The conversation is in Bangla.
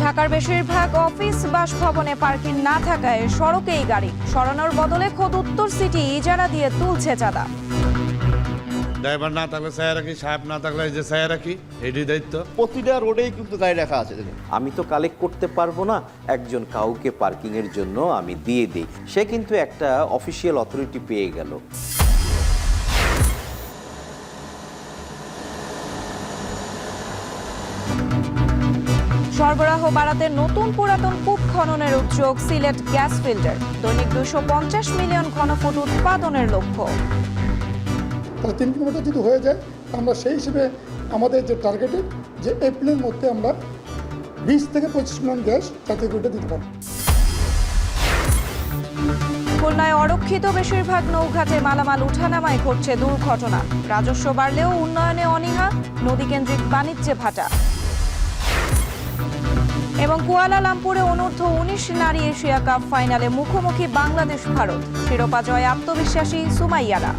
ঢাকার বেশিরভাগ অফিস বাসভবনে পার্কিং না থাকায় সড়কেই গাড়ি সরানোর বদলে খোদ উত্তর সিটি ইজারা দিয়ে তুলছে চাঁদা। ড্রাইভার না থাকলে ছায়া রাখি, সাহেব না থাকলে যে ছায়া রাখি, এটাই দায়িত্ব। প্রতিটা রোডেই কিন্তু গাড়ি রাখা আছে। আমি তো কালেক্ট করতে পারবো না, একজন কাউকে পার্কিং এর জন্য আমি দিয়ে দিই, সে কিন্তু একটা অফিসিয়াল অথরিটি পেয়ে গেল। সরবরাহ বাড়াতে নতুন পুরাতন কূপ খননের উদ্যোগ সিলেট গ্যাস ফিল্ডের। দৈনিক 250 মিলিয়ন ঘনফুট উৎপাদনের লক্ষ্য। 3 কিলোমিটার যদি হয়ে যায়, আমরা সেই হিসেবে আমাদের যে টার্গেটেড যে এপ্রিলের মধ্যে আমরা 20 থেকে 25 মিলিয়ন গ্যাস জাতীয় গ্রিডে দিতে পারব। খুলনায় অরক্ষিত বেশিরভাগ নৌঘাটে মালামাল উঠানামায় ঘটছে দুর্ঘটনা। রাজস্ব বাড়লেও উন্নয়নে অনীহা, নদীকেন্দ্রিক বাণিজ্যে ভাটা। এবং কুয়ালালামপুরে অনূর্ধ্ব 19 নারী এশিয়া কাপ ফাইনালে মুখোমুখি বাংলাদেশ ভারত। শিরোপা জয়ে আত্মবিশ্বাসী সুমাইয়ারা।